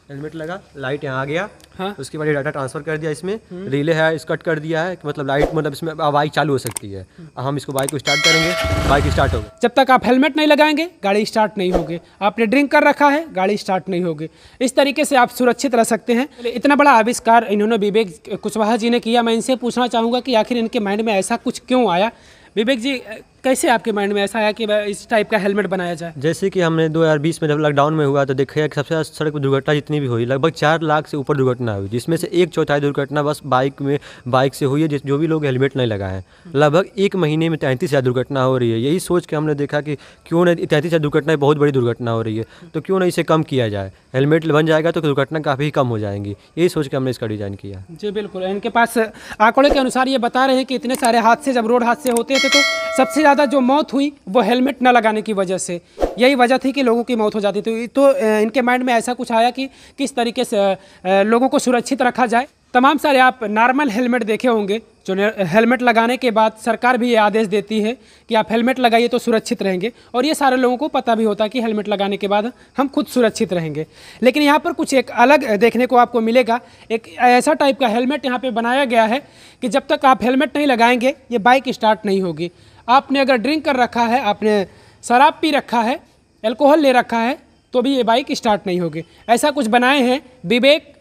Helmet लगा, light यहाँ आ गया। हाँ। उसके बाद ये डाटा ट्रांसफर कर दिया, इसमें रिले है, इस कट कर दिया है कि मतलब लाइट, मतलब इसमें बाइक चालू हो सकती है। हम इसको बाइक को स्टार्ट करेंगे, बाइक स्टार्ट होगी। जब तक आप हेलमेट नहीं लगाएंगे गाड़ी स्टार्ट नहीं होगी। आपने ड्रिंक कर रखा है गाड़ी स्टार्ट नहीं होगी। इस तरीके से आप सुरक्षित रह सकते हैं। इतना बड़ा आविष्कार इन्होंने विवेक कुशवाहा जी ने किया। मैं इनसे पूछना चाहूँगा कि आखिर इनके माइंड में ऐसा कुछ क्यों आया। विवेक जी, कैसे आपके माइंड में ऐसा आया कि इस टाइप का हेलमेट बनाया जाए? जैसे कि हमने 2020 में जब लॉकडाउन में हुआ तो देखा कि सबसे ज़्यादा सड़क पर दुर्घटना जितनी भी हुई, लगभग 4 लाख से ऊपर दुर्घटना हुई, जिसमें से 1/4 दुर्घटना बस बाइक से हुई है, जो भी लोग हेलमेट नहीं लगाए हैं। लगभग 1 महीने में 33,000 दुर्घटना हो रही है। यही सोच के हमने देखा कि क्यों नहीं, 33,000 दुर्घटना बहुत बड़ी दुर्घटना हो रही है, तो क्यों नहीं इसे कम किया जाए। हेलमेट बन जाएगा तो दुर्घटना काफ़ी कम हो जाएंगी। यही सोच के हमने इसका डिज़ाइन किया। जी बिल्कुल। इनके पास आंकड़ों के अनुसार ये बता रहे हैं कि इतने सारे हादसे, जब रोड हादसे होते थे तो सबसे ज़्यादा जो मौत हुई वो हेलमेट न लगाने की वजह से। यही वजह थी कि लोगों की मौत हो जाती थी। तो इनके माइंड में ऐसा कुछ आया कि किस तरीके से लोगों को सुरक्षित रखा जाए। तमाम सारे आप नॉर्मल हेलमेट देखे होंगे, जो हेलमेट लगाने के बाद सरकार भी ये आदेश देती है कि आप हेलमेट लगाइए तो सुरक्षित रहेंगे, और ये सारे लोगों को पता भी होता है कि हेलमेट लगाने के बाद हम खुद सुरक्षित रहेंगे। लेकिन यहाँ पर कुछ एक अलग देखने को आपको मिलेगा। एक ऐसा टाइप का हेलमेट यहाँ पे बनाया गया है कि जब तक आप हेलमेट नहीं लगाएंगे ये बाइक स्टार्ट नहीं होगी। आपने अगर ड्रिंक कर रखा है, आपने शराब पी रखा है, अल्कोहल ले रखा है, तो भी ये बाइक स्टार्ट नहीं होगी। ऐसा कुछ बनाए हैं विवेक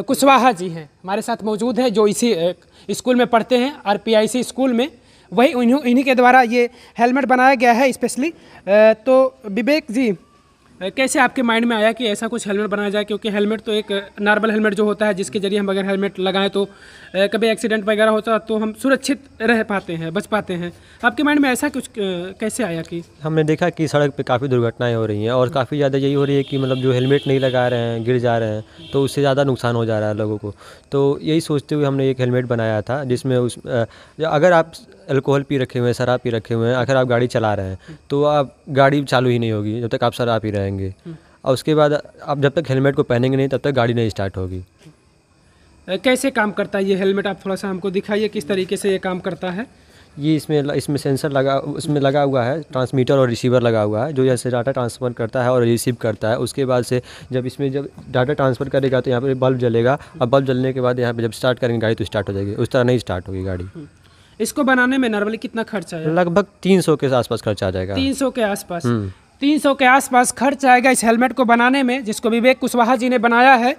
कुशवाहा जी हैं, हमारे साथ मौजूद हैं, जो इसी स्कूल में पढ़ते हैं, RPIC स्कूल में। वही इन्हीं के द्वारा ये हेलमेट बनाया गया है स्पेशली। तो विवेक जी, कैसे आपके माइंड में आया कि ऐसा कुछ हेलमेट बनाया जाए? क्योंकि हेलमेट तो एक नॉर्मल हेलमेट जो होता है, जिसके जरिए हम अगर हेलमेट लगाएं तो कभी एक्सीडेंट वगैरह होता तो हम सुरक्षित रह पाते हैं, बच पाते हैं। आपके माइंड में ऐसा कुछ कैसे आया? कि हमने देखा कि सड़क पे काफ़ी दुर्घटनाएं हो रही हैं, और काफ़ी ज़्यादा यही हो रही है कि मतलब जो हेलमेट नहीं लगा रहे हैं, गिर जा रहे हैं, तो उससे ज़्यादा नुकसान हो जा रहा है लोगों को। तो यही सोचते हुए हमने एक हेलमेट बनाया था, जिसमें अगर आप अल्कोहल पी रखे हुए हैं, शराब पी रखे हुए हैं, अगर आप गाड़ी चला रहे हैं तो आप गाड़ी चालू ही नहीं होगी जब तक आप शराब पी रहेंगे, और उसके बाद आप जब तक हेलमेट को पहनेंगे नहीं तब तक गाड़ी नहीं स्टार्ट होगी। कैसे काम करता है ये हेलमेट? आप थोड़ा सा हमको दिखाइए किस तरीके से ये काम करता है। ये इसमें सेंसर लगा, उसमें लगा हुआ है, ट्रांसमीटर और रिसीवर लगा हुआ है, जो यहाँ से डाटा ट्रांसफ़र करता है और रिसीव करता है। उसके बाद से जब डाटा ट्रांसफ़र करेगा तो यहाँ पे बल्ब जलेगा, और बल्ब जलने के बाद यहाँ पे जब स्टार्ट करेंगे गाड़ी तो स्टार्ट हो जाएगी। उस तरह नहीं स्टार्ट होगी गाड़ी। इसको बनाने में नॉर्मली कितना खर्चा है? लगभग 300 के आसपास खर्चा आ जाएगा। 300 के आसपास। 300 के आसपास खर्च आएगा इस हेलमेट को बनाने में, जिसको विवेक कुशवाहा जी ने बनाया है,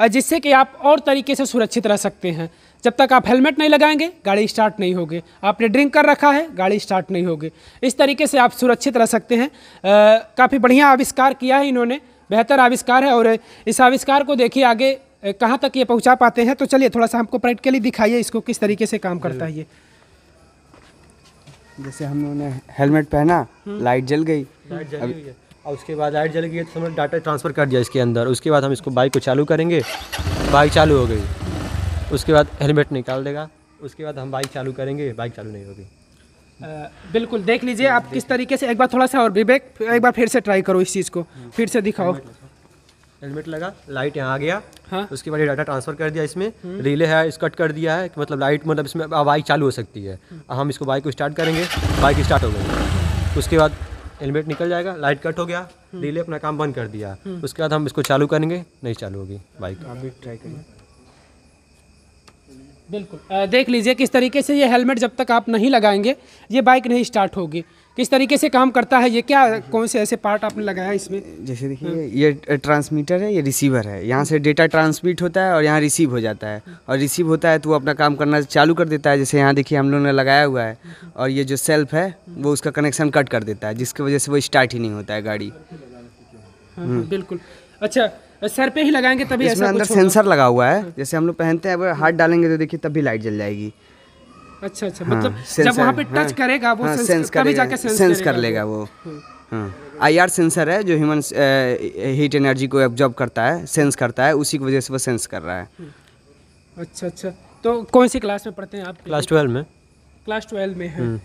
जिससे कि आप और तरीके से सुरक्षित रह सकते हैं। जब तक आप हेलमेट नहीं लगाएंगे गाड़ी स्टार्ट नहीं होगी। आपने ड्रिंक कर रखा है गाड़ी स्टार्ट नहीं होगी। इस तरीके से आप सुरक्षित रह सकते हैं। काफ़ी बढ़िया आविष्कार किया है इन्होंने, बेहतर आविष्कार है, और इस आविष्कार को देखिए आगे कहाँ तक ये पहुँचा पाते हैं। तो चलिए थोड़ा सा हमको प्रैक्टिकली दिखाइए इसको किस तरीके से काम करता है ये। जैसे हम लोगों ने हेलमेट पहना, लाइट जल गई, और उसके बाद लाइट जल गई तो हमने डाटा ट्रांसफ़र कर दिया इसके अंदर। उसके बाद हम इसको बाइक को चालू करेंगे, बाइक चालू हो गई। उसके बाद हेलमेट निकाल देगा, उसके बाद हम बाइक चालू करेंगे, बाइक चालू नहीं होगी। बिल्कुल देख लीजिए आप किस तरीके से। एक बार थोड़ा सा और विवेक, एक बार फिर से ट्राई करो इस चीज़ को, फिर से दिखाओ। हेलमेट लगा, लाइट यहाँ आ गया। हाँ। उसके बाद ये डाटा ट्रांसफ़र कर दिया, इसमें रिले है, इस कट कर दिया है कि मतलब लाइट, मतलब इसमें बाइक चालू हो सकती है। हम इसको बाइक को स्टार्ट करेंगे, बाइक स्टार्ट हो गई। उसके बाद हेलमेट निकल जाएगा, लाइट कट हो गया, रिले अपना काम बंद कर दिया। उसके बाद हम इसको चालू करेंगे, नहीं चालू होगी बाइक। आप भी ट्राई करिए। बिल्कुल देख लीजिए किस तरीके से ये हेलमेट जब तक आप नहीं लगाएंगे ये बाइक नहीं स्टार्ट होगी। किस तरीके से काम करता है ये, क्या कौन से ऐसे पार्ट आपने लगाया इसमें? जैसे देखिए ये ट्रांसमीटर है, ये रिसीवर है। यहाँ से डेटा ट्रांसमिट होता है और यहाँ रिसीव हो जाता है, और रिसीव होता है तो वो अपना काम करना चालू कर देता है। जैसे यहाँ देखिए हम लोगों ने लगाया हुआ है, और ये जो सेल्फ है वो उसका कनेक्शन कट कर देता है, जिसकी वजह से वो स्टार्ट ही नहीं होता है गाड़ी। बिल्कुल। अच्छा, सर पे ही लगाएंगे तभी इसमें ऐसा अंदर कुछ होगा? सेंसर लगा हुआ है, जैसे हम लोग पहनते हैं, अगर हाथ डालेंगे तो देखिए तभी लाइट जल जाएगी। अच्छा, मतलब जब वहाँ पे टच करेगा वो सेंस तभी जाके सेंस कर लेगा वो। IR सेंसर है जो ह्यूमन हीट एनर्जी को एब्जॉर्ब करता है, सेंस करता है, उसी की वजह से वो सेंस कर रहा है। अच्छा, तो कौन सी क्लास में पढ़ते हैं आप? क्लास 12 में। क्लास 12 में है।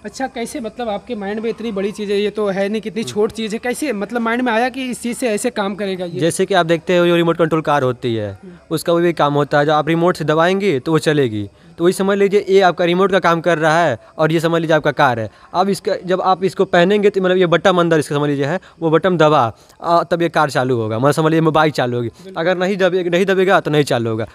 अच्छा, कैसे मतलब आपके माइंड में इतनी बड़ी चीज़ है, ये तो है नहीं कितनी छोटी चीज़ है, कैसे मतलब माइंड में आया कि इस चीज़ से ऐसे काम करेगा ये? जैसे कि आप देखते हो जो रिमोट कंट्रोल कार होती है, उसका भी काम होता है, जब आप रिमोट से दबाएंगे तो वो चलेगी। तो वही समझ लीजिए ये आपका रिमोट का काम कर रहा है और ये समझ लीजिए आपका कार है। अब इसका जब आप इसको पहनेंगे तो मतलब ये बटन अंदर इसका समझ लीजिए है, वो बटन दबा तब ये कार चालू होगा, मतलब समझ लीजिए बाइक चालू होगी। अगर नहीं दबेगा तो नहीं चालू होगा।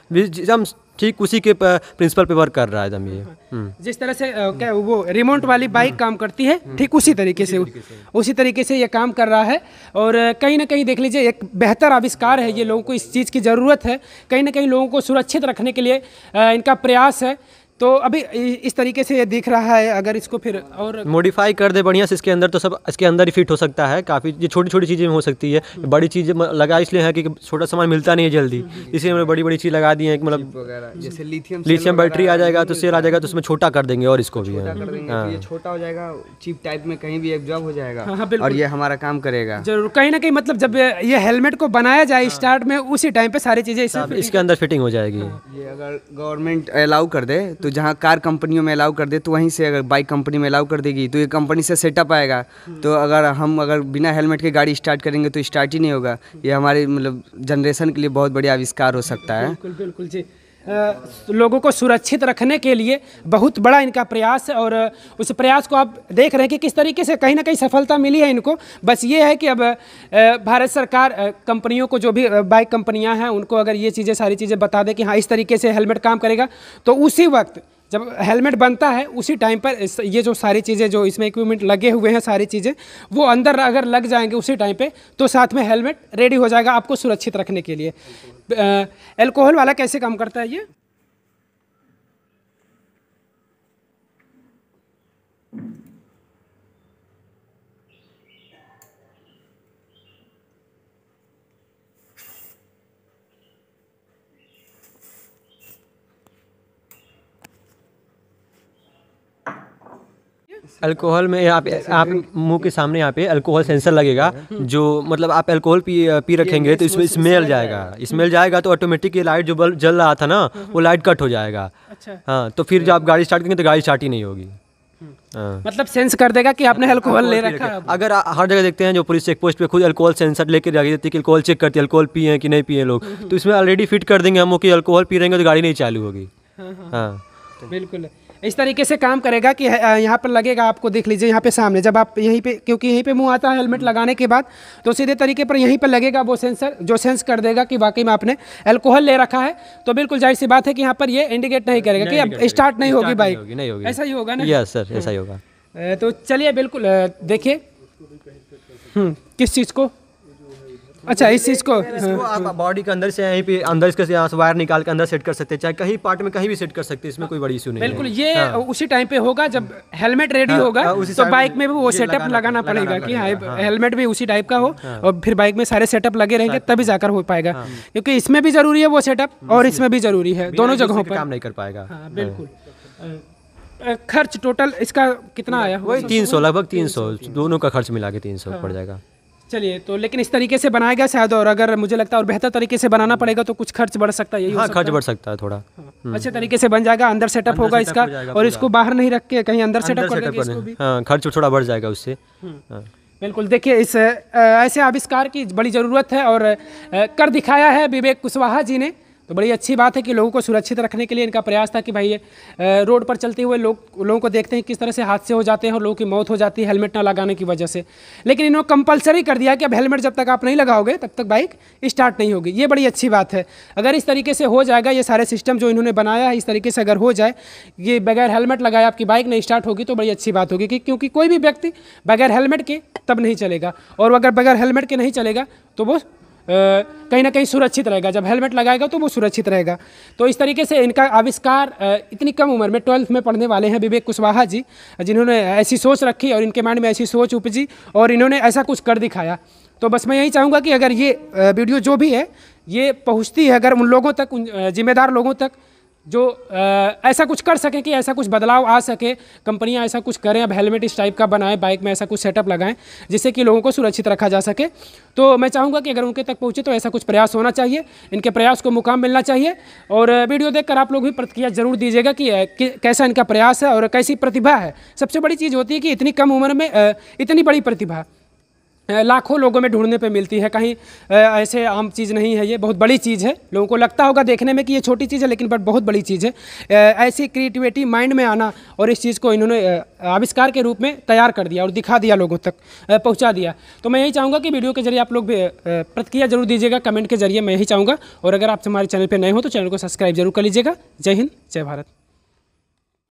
हम ठीक उसी के प्रिंसिपल पे वर्क कर रहा है एकदम ये। जिस तरह से क्या वो रिमोट वाली बाइक काम करती है, ठीक उसी तरीके से ये काम कर रहा है। और कहीं ना कहीं देख लीजिए एक बेहतर आविष्कार है ये, लोगों को इस चीज़ की ज़रूरत है, कहीं ना कहीं लोगों को सुरक्षित रखने के लिए इनका प्रयास है। तो अभी इस तरीके से ये दिख रहा है, अगर इसको फिर और मॉडिफाई कर दे बढ़िया से इसके अंदर तो सब इसके अंदर ही फिट हो सकता है। काफ़ी ये छोटी छोटी चीज़ें में हो सकती है, बड़ी चीज़ लगा इसलिए है कि छोटा सामान मिलता नहीं है जल्दी, इसलिए हमने बड़ी बड़ी चीज़ लगा दी है। मतलब जैसे लिथियम बैटरी आ जाएगा तो सेल आ जाएगा तो उसमें छोटा कर देंगे और इसको भी तो ये छोटा हो जाएगा, चिप टाइप में कहीं भी एब्जॉर्ब हो जाएगा। हाँ, बिल्कुल। और ये हमारा काम करेगा जरूर। कहीं ना कहीं मतलब जब ये हेलमेट को बनाया जाए स्टार्ट में, उसी टाइम पे सारी चीज़ें इसके अंदर फिटिंग हो जाएगी। ये अगर गवर्नमेंट अलाउ कर दे तो जहाँ कार कंपनियों में अलाउ कर दे तो वहीं से, अगर बाइक कंपनी में अलाउ कर देगी तो ये कंपनी से सेटअप आएगा। तो अगर बिना हेलमेट के गाड़ी स्टार्ट करेंगे तो स्टार्ट ही नहीं होगा। ये हमारे मतलब जनरेशन के लिए बहुत बड़ी आविष्कार हो सकता है। बिल्कुल बिल्कुल जी। लोगों को सुरक्षित रखने के लिए बहुत बड़ा इनका प्रयास है और उस प्रयास को आप देख रहे हैं कि किस तरीके से कहीं ना कहीं सफलता मिली है इनको। बस ये है कि अब भारत सरकार कंपनियों को, जो भी बाइक कंपनियां हैं, उनको अगर ये चीज़ें सारी चीज़ें बता दें कि हाँ इस तरीके से हेलमेट काम करेगा, तो उसी वक्त जब हेलमेट बनता है उसी टाइम पर ये जो सारी चीज़ें जो इसमें इक्विपमेंट लगे हुए हैं, सारी चीज़ें वो अंदर अगर लग जाएंगे उसी टाइम पे, तो साथ में हेलमेट रेडी हो जाएगा आपको सुरक्षित रखने के लिए। अल्कोहल वाला कैसे काम करता है ये? अल्कोहल में आप मुंह के सामने यहाँ पे अल्कोहल सेंसर लगेगा, जो मतलब आप अल्कोहल पी रखेंगे तो इसमें स्मेल जाएगा तो ऑटोमेटिक ये लाइट जो बल्ब जल रहा था ना वो लाइट कट हो जाएगा। अच्छा। हाँ, तो फिर जब आप गाड़ी स्टार्ट करेंगे तो गाड़ी स्टार्ट ही नहीं होगी। हाँ। मतलब सेंस कर देगा कि आपने अल्कोहल ले रखा है। अगर हर जगह देखते हैं जो पुलिस चेक पोस्ट पे खुद अल्कोहल सेंसर लेके रख देती है कि अल्कोहल चेक करती है, अल्कोहल पिए हैं कि नहीं पिए लोग, तो इसमें ऑलरेडी फिट कर देंगे हम कि अल्कोहल पी रहेंगे तो गाड़ी नहीं चालू होगी। हाँ बिल्कुल इस तरीके से काम करेगा कि यहाँ पर लगेगा, आपको देख लीजिए यहाँ पे सामने, जब आप यहीं पे, क्योंकि यहीं पे मुंह आता है हेलमेट लगाने के बाद, तो सीधे तरीके पर यहीं पर लगेगा वो सेंसर, जो सेंस कर देगा कि वाकई में आपने अल्कोहल ले रखा है। तो बिल्कुल जाहिर सी बात है कि यहाँ पर ये इंडिकेट नहीं करेगा कि अब स्टार्ट नहीं होगी बाइक। ऐसा ही होगा ना? यस सर, ऐसा ही होगा। तो चलिए बिल्कुल देखिए किस चीज़ को, अच्छा इस चीज़ को आप बॉडी के अंदर से यहीं पे अंदर इसके से यहाँ से वायर निकाल के अंदर सेट कर सकते हैं, चाहे कहीं पार्ट में कहीं भी सेट कर सकते हैं, इसमें कोई बड़ी इशू नहीं है। बिल्कुल ये उसी टाइम पे होगा जब हेलमेट रेडी होगा, तो बाइक में भी वो सेटअप लगाना पड़ेगा कि हाँ हेलमेट भी उसी टाइप का हो, और फिर बाइक में सारे सेटअप लगे रहेंगे तभी जाकर हो पाएगा, क्योंकि इसमें भी जरूरी है वो सेटअप और इसमें भी जरूरी है, दोनों जगहों पर काम नहीं कर पाएगा। बिल्कुल। खर्च टोटल इसका कितना आया? वही 300, लगभग 300 दोनों का खर्च मिला के 300 पड़ जाएगा। चलिए तो लेकिन इस तरीके से बनाएगा शायद, और अगर मुझे लगता है और बेहतर तरीके से बनाना पड़ेगा तो कुछ खर्च बढ़ सकता है। यही खर्च बढ़ सकता है थोड़ा। अच्छे तरीके से बन जाएगा, अंदर सेटअप होगा इसका, और इसको बाहर नहीं रख के कहीं अंदर सेटअप कर देंगे इसको भी। हाँ, खर्च थोड़ा बढ़ जाएगा उससे। बिल्कुल देखिए इस ऐसे आविष्कार की बड़ी ज़रूरत है और कर दिखाया है विवेक कुशवाहा जी ने। तो बड़ी अच्छी बात है कि लोगों को सुरक्षित रखने के लिए इनका प्रयास था कि भाई ये रोड पर चलते हुए लोगों को देखते हैं किस तरह से हादसे हो जाते हैं और लोगों की मौत हो जाती है हेलमेट ना लगाने की वजह से। लेकिन इन्होंने कंपलसरी कर दिया कि अब हेलमेट जब तक आप नहीं लगाओगे तब तक बाइक स्टार्ट नहीं होगी। ये बड़ी अच्छी बात है। अगर इस तरीके से हो जाएगा, ये सारे सिस्टम जो इन्होंने बनाया है इस तरीके से अगर हो जाए, ये बगैर हेलमेट लगाए आपकी बाइक नहीं स्टार्ट होगी, तो बड़ी अच्छी बात होगी क्योंकि कोई भी व्यक्ति बगैर हेलमेट के तब नहीं चलेगा, और अगर बगैर हेलमेट के नहीं चलेगा तो वो कहीं ना कहीं सुरक्षित रहेगा। जब हेलमेट लगाएगा तो वो सुरक्षित रहेगा। तो इस तरीके से इनका आविष्कार इतनी कम उम्र में 12th में पढ़ने वाले हैं विवेक कुशवाहा जी, जिन्होंने ऐसी सोच रखी और इनके माइंड में ऐसी सोच उपजी और इन्होंने ऐसा कुछ कर दिखाया। तो बस मैं यही चाहूँगा कि अगर ये वीडियो जो भी है ये पहुँचती है अगर उन लोगों तक, उन जिम्मेदार लोगों तक जो ऐसा कुछ कर सके कि ऐसा कुछ बदलाव आ सके, कंपनियां ऐसा कुछ करें, अब हेलमेट इस टाइप का बनाएं, बाइक में ऐसा कुछ सेटअप लगाएं जिससे कि लोगों को सुरक्षित रखा जा सके। तो मैं चाहूँगा कि अगर उनके तक पहुँचे तो ऐसा कुछ प्रयास होना चाहिए, इनके प्रयास को मुकाम मिलना चाहिए। और वीडियो देखकर आप लोग भी प्रतिक्रिया जरूर दीजिएगा कि कैसा इनका प्रयास है और कैसी प्रतिभा है। सबसे बड़ी चीज़ होती है कि इतनी कम उम्र में इतनी बड़ी प्रतिभा, लाखों लोगों में ढूंढने पे मिलती है, कहीं ऐसे आम चीज़ नहीं है, ये बहुत बड़ी चीज़ है। लोगों को लगता होगा देखने में कि ये छोटी चीज़ है, लेकिन बट बहुत बड़ी चीज़ है। ऐसी क्रिएटिविटी माइंड में आना और इस चीज़ को इन्होंने आविष्कार के रूप में तैयार कर दिया और दिखा दिया, लोगों तक पहुंचा दिया। तो मैं यही चाहूँगा कि वीडियो के जरिए आप लोग प्रतिक्रिया जरूर दीजिएगा, कमेंट के जरिए, मैं यही चाहूँगा। और अगर आप हमारे चैनल पर नए हो तो चैनल को सब्सक्राइब जरूर कर लीजिएगा। जय हिंद, जय भारत।